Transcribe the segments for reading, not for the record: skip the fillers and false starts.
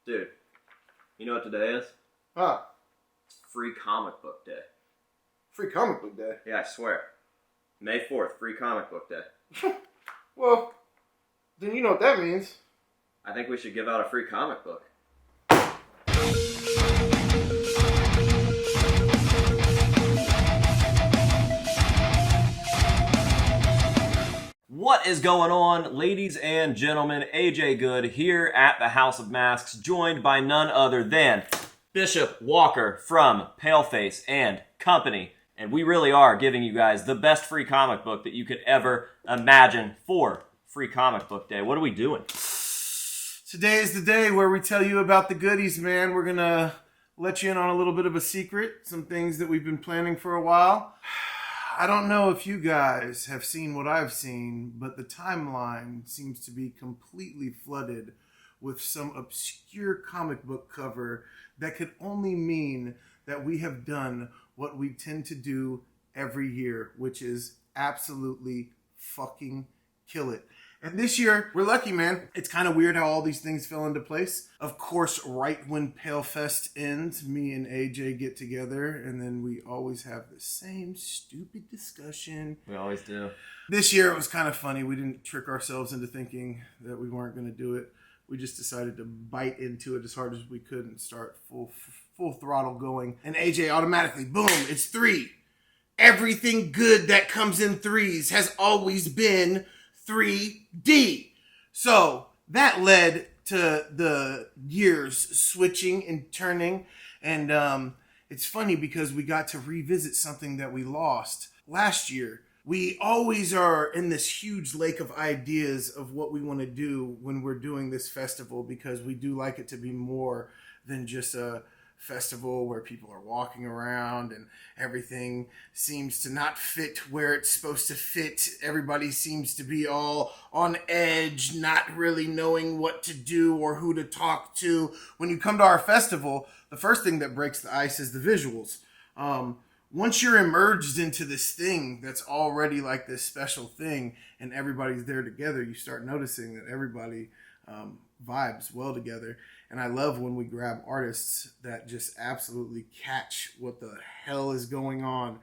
Dude, you know what today is? Huh. It's Free Comic Book Day. Free Comic Book Day? Yeah, I swear. May 4th, Free Comic Book Day. Well, then you know what that means. I think we should give out a free comic book. What is going on, ladies and gentlemen? AJ Good here at the House of Masks, joined by none other than Bishop Walker from Paleface and Company. And we really are giving you guys the best free comic book that you could ever imagine for Free Comic Book Day. What are we doing? Today is the day where we tell you about the goodies, man. We're going to let you in on a little bit of a secret, some things that we've been planning for a while. I don't know if you guys have seen what I've seen, but the timeline seems to be completely flooded with some obscure comic book cover that could only mean that we have done what we tend to do every year, which is absolutely fucking kill it. And this year, we're lucky, man. It's kind of weird how all these things fell into place. Of course, right when Palefest ends, me and AJ get together, and then we always have the same stupid discussion. We always do. This year, it was kind of funny. We didn't trick ourselves into thinking that we weren't going to do it. We just decided to bite into it as hard as we could and start full throttle going. And AJ automatically, boom, it's 3. Everything good that comes in threes has always been 3D. So that led to the years switching and turning. And it's funny because we got to revisit something that we lost last year. We always are in this huge lake of ideas of what we want to do when we're doing this festival, because we do like it to be more than just a festival where people are walking around and everything seems to not fit where it's supposed to fit. Everybody seems to be all on edge, not really knowing what to do or who to talk to. When you come to our festival, the first thing that breaks the ice is the visuals. Once you're immersed into this thing that's already like this special thing and everybody's there together, you start noticing that everybody vibes well together. And I love when we grab artists that just absolutely catch what the hell is going on.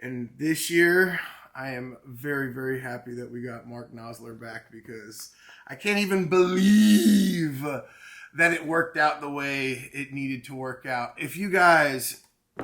And this year, I am very, very happy that we got Mark Nosler back, because I can't even believe that it worked out the way it needed to work out. If you guys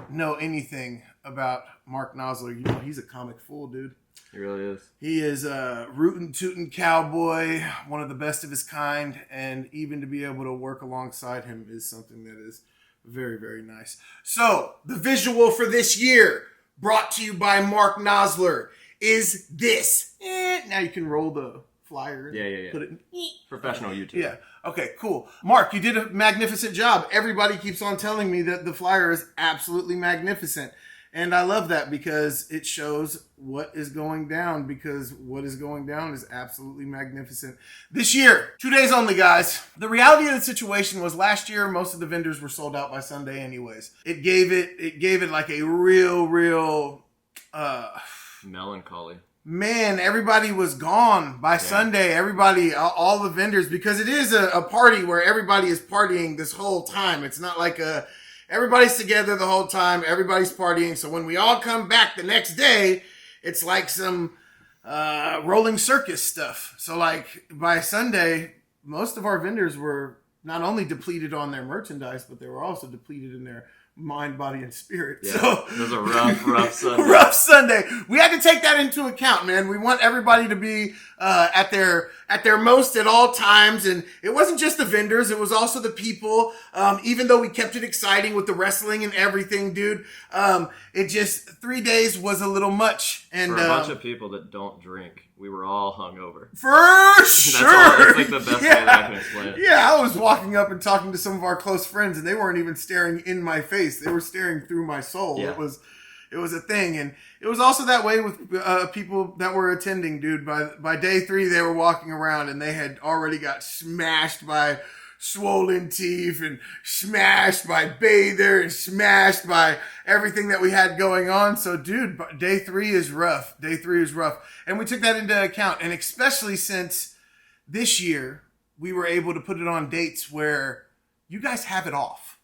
know anything about Mark Nosler, you know he's a comic fool, dude. He really is. He is a rootin' tootin' cowboy, one of the best of his kind, and even to be able to work alongside him is something that is very, very nice. So, the visual for this year, brought to you by Mark Nosler, is this. Now you can roll the flyer. Yeah. Put it in. Professional YouTube. Yeah. Okay, cool. Mark, you did a magnificent job. Everybody keeps on telling me that the flyer is absolutely magnificent. And I love that, because it shows what is going down, because what is going down is absolutely magnificent. This year, 2 days only, guys. The reality of the situation was last year, most of the vendors were sold out by Sunday anyways. It gave it like a real melancholy. Man, everybody was gone by Sunday. Everybody, all the vendors, because it is a party where everybody is partying this whole time. It's not like everybody's together the whole time. Everybody's partying. So when we all come back the next day, it's like some rolling circus stuff. So like by Sunday, most of our vendors were not only depleted on their merchandise, but they were also depleted in their mind, body, and spirit. Yeah, so it was a rough Sunday. Rough Sunday. We had to take that into account, man. We want everybody to be at their most at all times, and it wasn't just the vendors; it was also the people. Even though we kept it exciting with the wrestling and everything, dude, it just 3 days was a little much. And for a bunch of people that don't drink, we were all hungover. For sure. That's like the best way that I can explain it. Yeah, I was walking up and talking to some of our close friends, and they weren't even staring in my face. They were staring through my soul. Yeah. It was a thing. And it was also that way with people that were attending, dude. By day 3, they were walking around, and they had already got smashed by swollen teeth and smashed by bather and smashed by everything that we had going on. So, dude, day 3 is rough. Day 3 is rough. And we took that into account. And especially since this year, we were able to put it on dates where you guys have it off.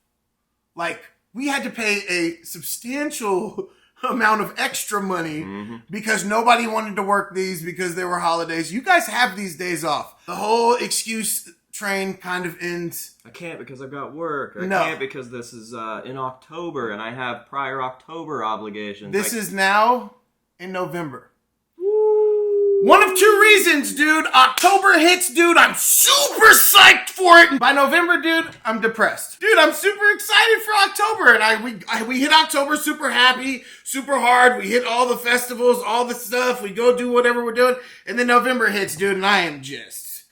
Like, we had to pay a substantial amount of extra money because nobody wanted to work these because there were holidays. You guys have these days off. The whole excuse train kind of ends. I can't because I've got work. I No. can't because this is in October and I have prior October obligations. This is now in November. One of two reasons, dude. October hits, dude. I'm super psyched for it. By November, dude, I'm depressed. Dude, I'm super excited for October. And we hit October super happy, super hard. We hit all the festivals, all the stuff. We go do whatever we're doing. And then November hits, dude, and I am just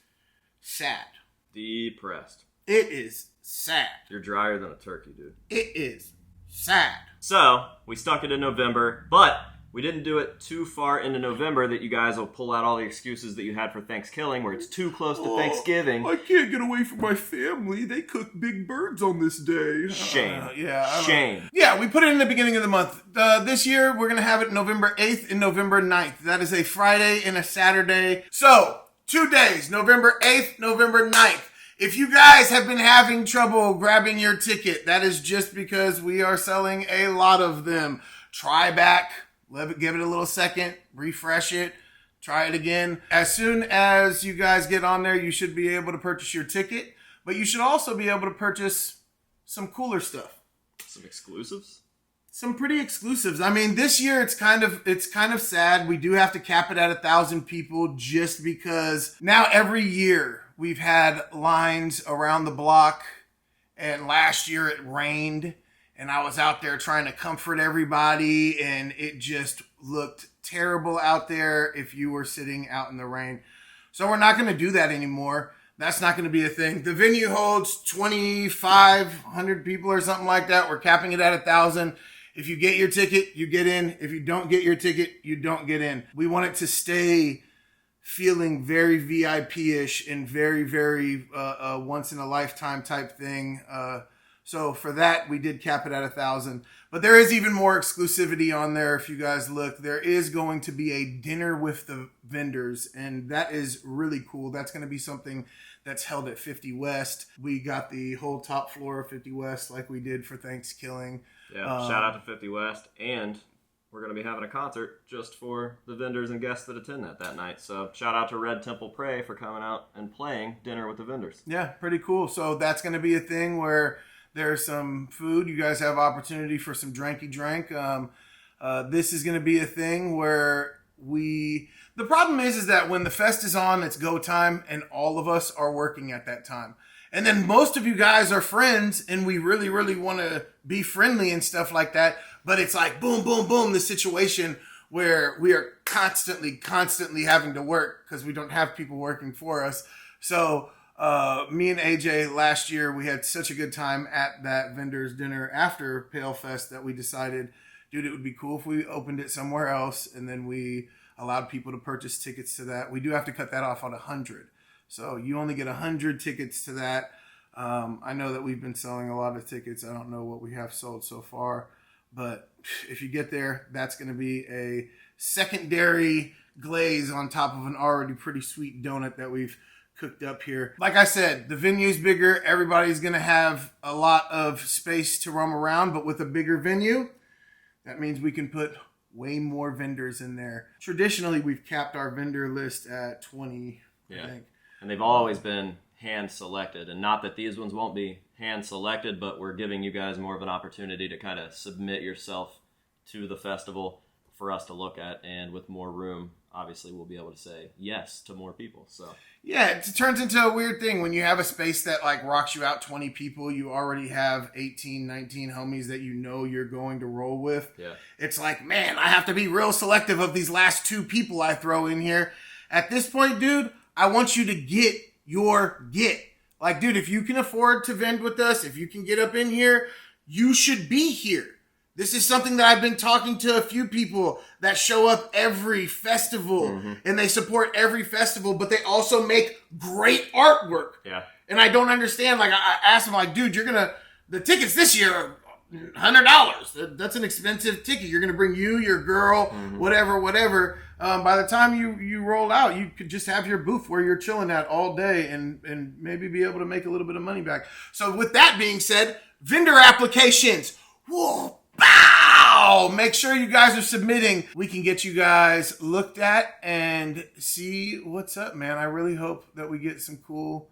sad. Depressed. It is sad. You're drier than a turkey, dude. It is sad. So, we stuck it in November, but we didn't do it too far into November that you guys will pull out all the excuses that you had for Thanksgiving, where it's too close to Thanksgiving. I can't get away from my family. They cook big birds on this day. Shame. Shame. Yeah, we put it in the beginning of the month. This year, we're going to have it November 8th and November 9th. That is a Friday and a Saturday. So, 2 days, November 8th, November 9th. If you guys have been having trouble grabbing your ticket, that is just because we are selling a lot of them. Try back. Give it a little second, refresh it, try it again. As soon as you guys get on there, you should be able to purchase your ticket, but you should also be able to purchase some cooler stuff. Some exclusives? Some pretty exclusives. I mean, this year it's kind of sad. We do have to cap it at 1,000 people just because now every year we've had lines around the block, and last year it rained. And I was out there trying to comfort everybody, and it just looked terrible out there if you were sitting out in the rain. So we're not going to do that anymore. That's not going to be a thing. The venue holds 2,500 people or something like that. We're capping it at 1,000. If you get your ticket, you get in. If you don't get your ticket, you don't get in. We want it to stay feeling very VIP-ish and very, very once-in-a-lifetime type thing. So for that, we did cap it at 1,000. But there is even more exclusivity on there. If you guys look, there is going to be a dinner with the vendors, and that is really cool. That's going to be something that's held at 50 West. We got the whole top floor of 50 West like we did for Thanksgiving. Yeah, shout out to 50 West. And we're going to be having a concert just for the vendors and guests that attend that night. So shout out to Red Temple Pray for coming out and playing Dinner with the Vendors. Yeah, pretty cool. So that's going to be a thing where there's some food. You guys have opportunity for some dranky drink. This is going to be a thing where the problem is that when the fest is on, it's go time, and all of us are working at that time. And then most of you guys are friends, and we really, really want to be friendly and stuff like that. But it's like boom, boom, boom, the situation where we are constantly having to work because we don't have people working for us. So me and AJ last year, we had such a good time at that vendor's dinner after Pale Fest that we decided, dude, it would be cool if we opened it somewhere else, and then we allowed people to purchase tickets to that. We do have to cut that off on 100. So you only get 100 tickets to that. I know that we've been selling a lot of tickets. I don't know what we have sold so far, but if you get there, that's going to be a secondary glaze on top of an already pretty sweet donut that we've cooked up here. Like I said, the venue's bigger. Everybody's going to have a lot of space to roam around, but with a bigger venue, that means we can put way more vendors in there. Traditionally, we've capped our vendor list at 20, I think. And they've always been hand-selected. And not that these ones won't be hand-selected, but we're giving you guys more of an opportunity to kind of submit yourself to the festival for us to look at. And with more room, obviously, we'll be able to say yes to more people. So yeah, it turns into a weird thing. When you have a space that like rocks you out 20 people, you already have 18, 19 homies that you know you're going to roll with. Yeah. It's like, man, I have to be real selective of these last 2 people I throw in here. At this point, dude, I want you to get your get. Like, dude, if you can afford to vend with us, if you can get up in here, you should be here. This is something that I've been talking to a few people that show up every festival and they support every festival, but they also make great artwork. Yeah. And I don't understand. Like, I asked them, like, dude, the tickets this year are $100. That's an expensive ticket. You're going to bring your girl, whatever. by the time you roll out, you could just have your booth where you're chilling at all day and maybe be able to make a little bit of money back. So with that being said, vendor applications. Whoa, bow! Make sure you guys are submitting. We can get you guys looked at and see what's up, man. I really hope that we get some cool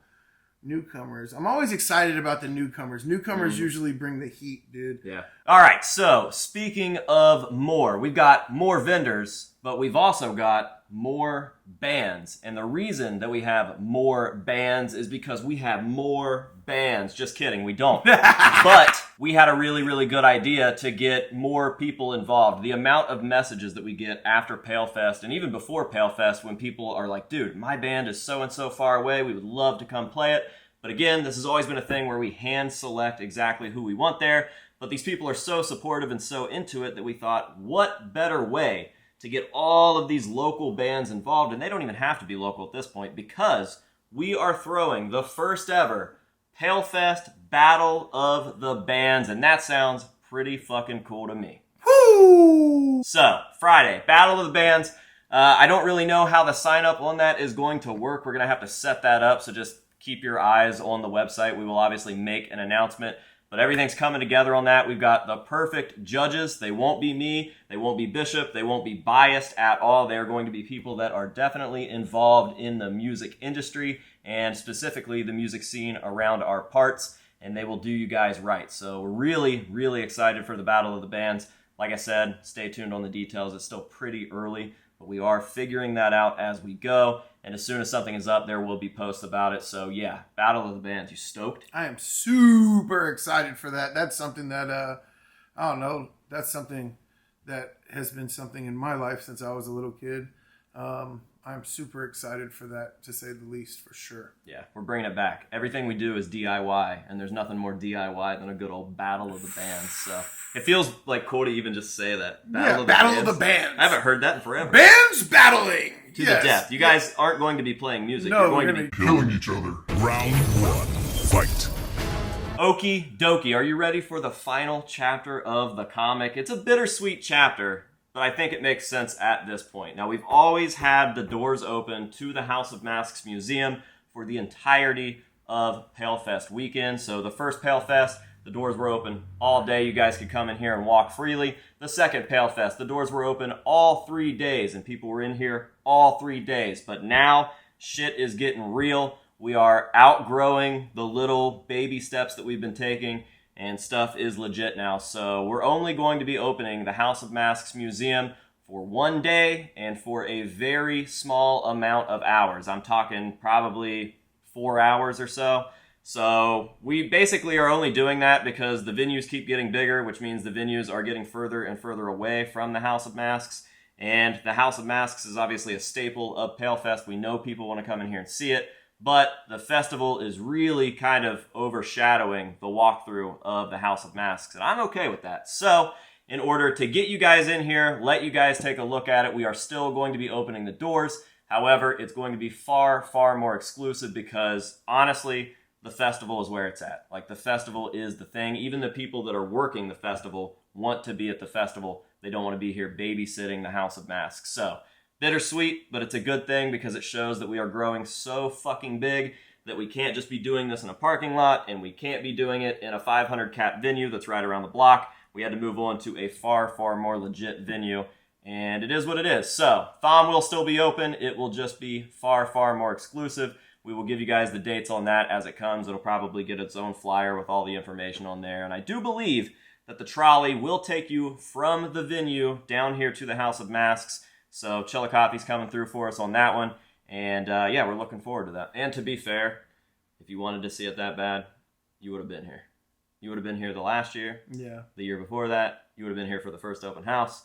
newcomers. I'm always excited about the newcomers. Newcomers usually bring the heat, dude. Yeah. All right. So speaking of more, we've got more vendors, but we've also got more bands. And the reason that we have more bands is because we have more bands. Just kidding. We don't. But we had a really, really good idea to get more people involved. The amount of messages that we get after PaleFest and even before PaleFest when people are like, dude, my band is so-and-so far away. We would love to come play it. But again, this has always been a thing where we hand select exactly who we want there. But these people are so supportive and so into it that we thought, what better way to get all of these local bands involved? And they don't even have to be local at this point because we are throwing the first ever PaleFest Battle of the Bands. And that sounds pretty fucking cool to me. Woo! So, Friday, Battle of the Bands. I don't really know how the sign up on that is going to work. We're going to have to set that up. So just keep your eyes on the website. We will obviously make an announcement, but everything's coming together on that. We've got the perfect judges. They won't be me. They won't be Bishop. They won't be biased at all. They're going to be people that are definitely involved in the music industry and specifically the music scene around our parts, and they will do you guys right. So we're really, really excited for the Battle of the Bands. Like I said, stay tuned on the details. It's still pretty early, but we are figuring that out as we go. And as soon as something is up, there will be posts about it. So yeah, Battle of the Bands. You stoked? I am super excited for that. That's something that, I don't know, that's something that has been something in my life since I was a little kid. I'm super excited for that, to say the least, for sure. Yeah, we're bringing it back. Everything we do is DIY, and there's nothing more DIY than a good old Battle of the Bands. So it feels like cool to even just say that. Battle of the Bands. I haven't heard that in forever. Bands battling! To the death. You guys aren't going to be playing music. No, you're going we're to be killing each other. Round one, fight. Okie dokie. Are you ready for the final chapter of the comic? It's a bittersweet chapter, but I think it makes sense at this point. Now, we've always had the doors open to the House of Masks Museum for the entirety of PaleFest weekend. So the first PaleFest, the doors were open all day. You guys could come in here and walk freely. The second PaleFest, the doors were open all 3 days, and people were in here all 3 days. But now, shit is getting real. We are outgrowing the little baby steps that we've been taking, and stuff is legit now. So we're only going to be opening the House of Masks Museum for 1 day and for a very small amount of hours. I'm talking probably 4 hours or so. So we basically are only doing that because the venues keep getting bigger, which means the venues are getting further and further away from the House of Masks. And the House of Masks is obviously a staple of PaleFest. We know people want to come in here and see it. But the festival is really kind of overshadowing the walkthrough of the House of Masks, and I'm okay with that. So, in order to get you guys in here, let you guys take a look at it, we are still going to be opening the doors. However, it's going to be far, far more exclusive because, honestly, the festival is where it's at. Like, the festival is the thing. Even the people that are working the festival want to be at the festival. They don't want to be here babysitting the House of Masks. So, bittersweet, but it's a good thing because it shows that we are growing so fucking big that we can't just be doing this in a parking lot and we can't be doing it in a 500 cap venue that's right around the block. We had to move on to a far, far more legit venue, and it is what it is. So, Thom will still be open. It will just be far, far more exclusive. We will give you guys the dates on that as it comes. It'll probably get its own flyer with all the information on there, and I do believe that the trolley will take you from the venue down here to the House of Masks. So Chillicothe's coming through for us on that one. And yeah, we're looking forward to that. And to be fair, if you wanted to see it that bad, you would have been here. You would have been here the last year. Yeah. The year before that. You would have been here for the first open house.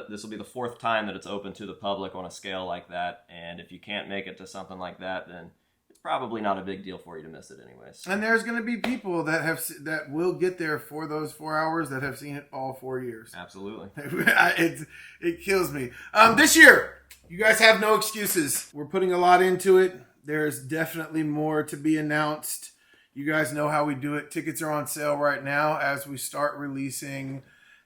This will be the fourth time that it's open to the public on a scale like that. And if you can't make it to something like that, then it's probably not a big deal for you to miss it anyways. And there's going to be people that will get there for those 4 hours that have seen it all 4 years. Absolutely. It kills me. This year, you guys have no excuses. We're putting a lot into it. There's definitely more to be announced. You guys know how we do it. Tickets are on sale right now as we start releasing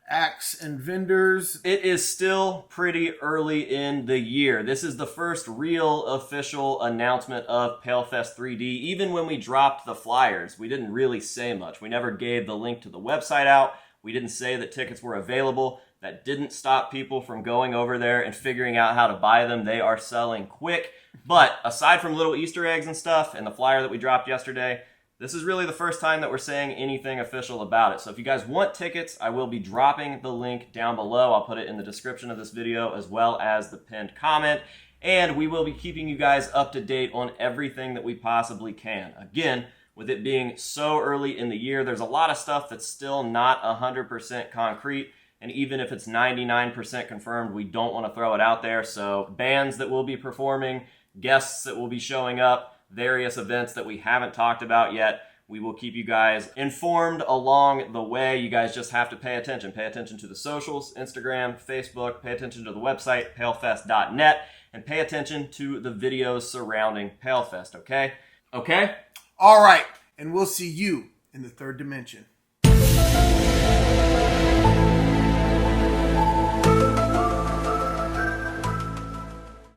acts and vendors. It is still pretty early in the year. This is the first real official announcement of PaleFest 3D. Even when we dropped the flyers, we didn't really say much. We never gave the link to the website out. We didn't say that tickets were available. That didn't stop people from going over there and figuring out how to buy them. They are selling quick. But aside from little Easter eggs and stuff and the flyer that we dropped yesterday, this is really the first time that we're saying anything official about it. So if you guys want tickets, I will be dropping the link down below. I'll put it in the description of this video as well as the pinned comment. And we will be keeping you guys up to date on everything that we possibly can. Again, with it being so early in the year, there's a lot of stuff that's still not 100% concrete. And even if it's 99% confirmed, we don't want to throw it out there. So bands that will be performing, guests that will be showing up, various events that we haven't talked about yet. We will keep you guys informed along the way. You guys just have to pay attention. Pay attention to the socials, Instagram, Facebook. Pay attention to the website, palefest.net. And pay attention to the videos surrounding PaleFest, okay? Okay? All right. And we'll see you in the third dimension.